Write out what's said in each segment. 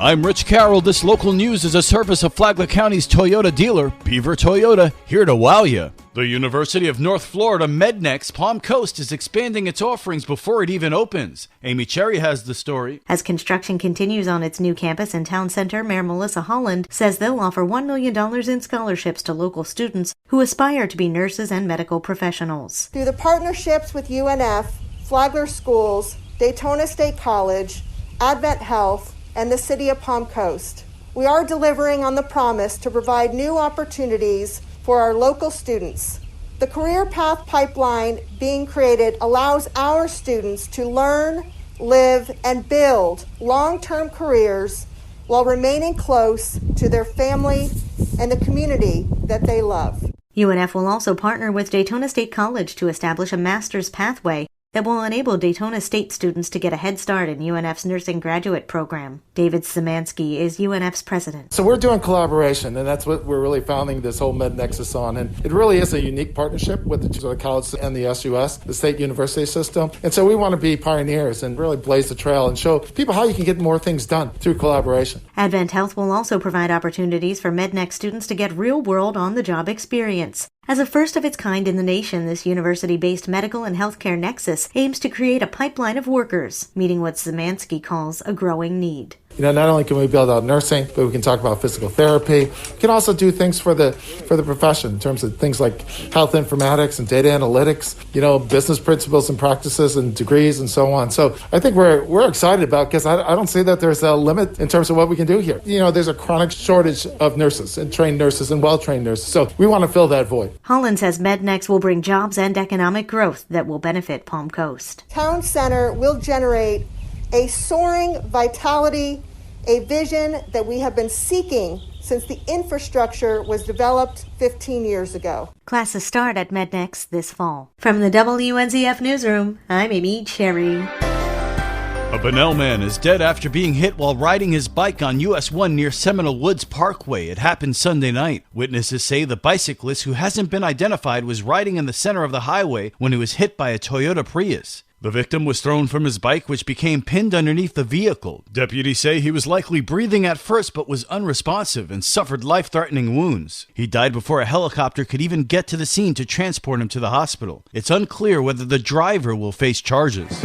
I'm Rich Carroll. This local news is a service of Flagler County's Toyota dealer, Beaver Toyota, here to wow you. The University of North Florida Mednex Palm Coast is expanding its offerings before it even opens. Amy Cherry has the story. As construction continues on its new campus in Town Center, Mayor Melissa Holland says they'll offer $1 million in scholarships to local students who aspire to be nurses and medical professionals. Through the partnerships with UNF, Flagler Schools, Daytona State College, Advent Health, and the City of Palm Coast, we are delivering on the promise to provide new opportunities for our local students. The Career Path Pipeline being created allows our students to learn, live, and build long-term careers while remaining close to their family and the community that they love. UNF will also partner with Daytona State College to establish a master's pathway that will enable Daytona State students to get a head start in UNF's nursing graduate program. David Szymanski is UNF's president. So we're doing collaboration, and that's what we're really founding this whole MedNexus on. And it really is a unique partnership with the college and the SUS, the state university system. And so we want to be pioneers and really blaze the trail and show people how you can get more things done through collaboration. Advent Health will also provide opportunities for MedNex students to get real-world on-the-job experience. As a first of its kind in the nation, this university-based medical and healthcare nexus aims to create a pipeline of workers, meeting what Szymanski calls a growing need. Not only can we build out nursing, but we can talk about physical therapy. We can also do things for the profession in terms of things like health informatics and data analytics, business principles and practices and degrees and so on. So I think we're excited about, because I don't see that there's a limit in terms of what we can do here. There's a chronic shortage of nurses and trained nurses and well-trained nurses. So we want to fill that void. Holland says MedNex will bring jobs and economic growth that will benefit Palm Coast. Town Center will generate a soaring vitality, a vision that we have been seeking since the infrastructure was developed 15 years ago. Classes start at MedNex this fall. From the WNZF Newsroom, I'm Amy Cherry. A Bunnell man is dead after being hit while riding his bike on US 1 near Seminole Woods Parkway. It happened Sunday night. Witnesses say the bicyclist, who hasn't been identified, was riding in the center of the highway when he was hit by a Toyota Prius. The victim was thrown from his bike, which became pinned underneath the vehicle. Deputies say he was likely breathing at first but was unresponsive and suffered life-threatening wounds. He died before a helicopter could even get to the scene to transport him to the hospital. It's unclear whether the driver will face charges.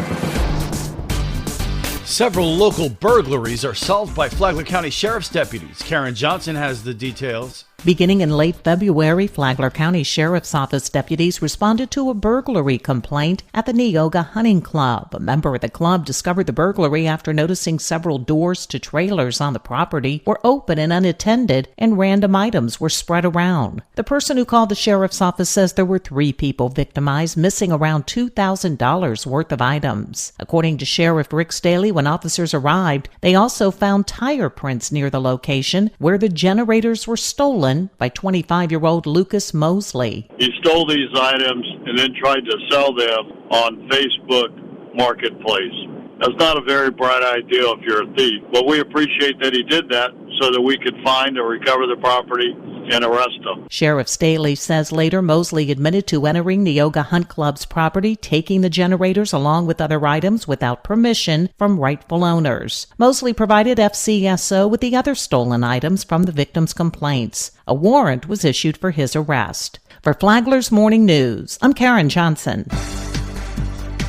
Several local burglaries are solved by Flagler County Sheriff's deputies. Karen Johnson has the details. Beginning in late February, Flagler County Sheriff's Office deputies responded to a burglary complaint at the Neoga Hunting Club. A member of the club discovered the burglary after noticing several doors to trailers on the property were open and unattended, and random items were spread around. The person who called the sheriff's office says there were 3 people victimized, missing around $2,000 worth of items. According to Sheriff Rick Staley, when officers arrived, they also found tire prints near the location where the generators were stolen by 25-year-old Lucas Mosley. He stole these items and then tried to sell them on Facebook Marketplace. That's not a very bright idea if you're a thief, but we appreciate that he did that so that we could find or recover the property and arrest him. Sheriff Staley says later Mosley admitted to entering Neoga Hunt Club's property, taking the generators along with other items without permission from rightful owners. Mosley provided FCSO with the other stolen items from the victim's complaints. A warrant was issued for his arrest. For Flagler's Morning News, I'm Karen Johnson.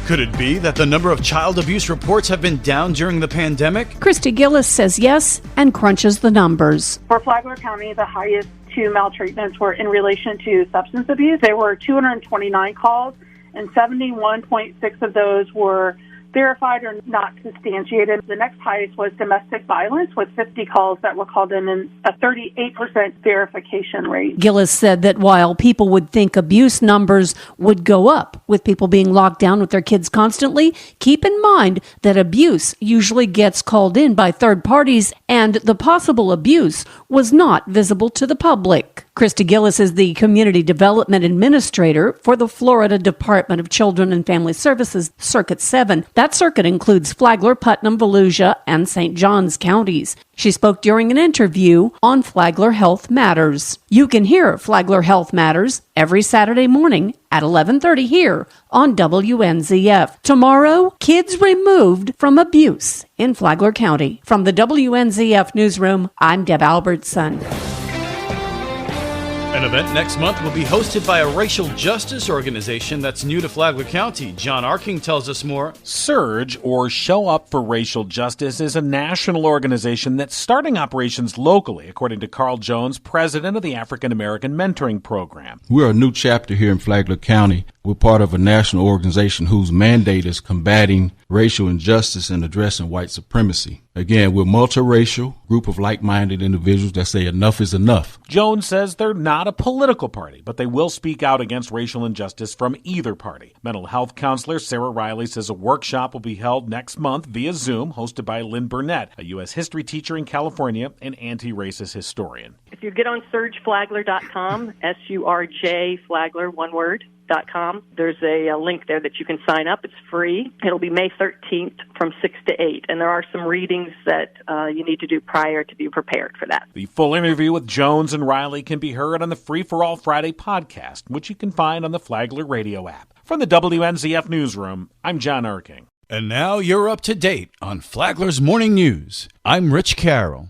Could it be that the number of child abuse reports have been down during the pandemic? Christy Gillis says yes and crunches the numbers. For Flagler County, the highest 2 maltreatments were in relation to substance abuse. There were 229 calls, and 71.6 of those were verified or not substantiated. The next highest was domestic violence, with 50 calls that were called in and a 38% verification rate. Gillis said that while people would think abuse numbers would go up with people being locked down with their kids constantly, keep in mind that abuse usually gets called in by third parties, and the possible abuse was not visible to the public. Christy Gillis is the Community Development Administrator for the Florida Department of Children and Family Services, Circuit 7. That circuit includes Flagler, Putnam, Volusia, and St. Johns counties. She spoke during an interview on Flagler Health Matters. You can hear Flagler Health Matters every Saturday morning at 11:30 here on WNZF. Tomorrow, kids removed from abuse in Flagler County. From the WNZF Newsroom, I'm Deb Albertson. An event next month will be hosted by a racial justice organization that's new to Flagler County. John Arking tells us more. SURGE, or Show Up for Racial Justice, is a national organization that's starting operations locally, according to Carl Jones, president of the African American Mentoring Program. We're a new chapter here in Flagler County. We're part of a national organization whose mandate is combating racial injustice and addressing white supremacy. Again, we're a multiracial group of like-minded individuals that say enough is enough. Jones says they're not a political party, but they will speak out against racial injustice from either party. Mental health counselor Sarah Riley says a workshop will be held next month via Zoom, hosted by Lynn Burnett, a U.S. history teacher in California and anti-racist historian. If you get on surgeflagler.com, S-U-R-J Flagler, one word, .com. There's a link there that you can sign up. It's free. It'll be May 13th from 6 to 8, and there are some readings that you need to do prior to be prepared for that. The full interview with Jones and Riley can be heard on the Free for All Friday podcast, which you can find on the Flagler radio app. From the WNZF Newsroom, I'm John Erking. And now you're up to date on Flagler's Morning News. I'm Rich Carroll.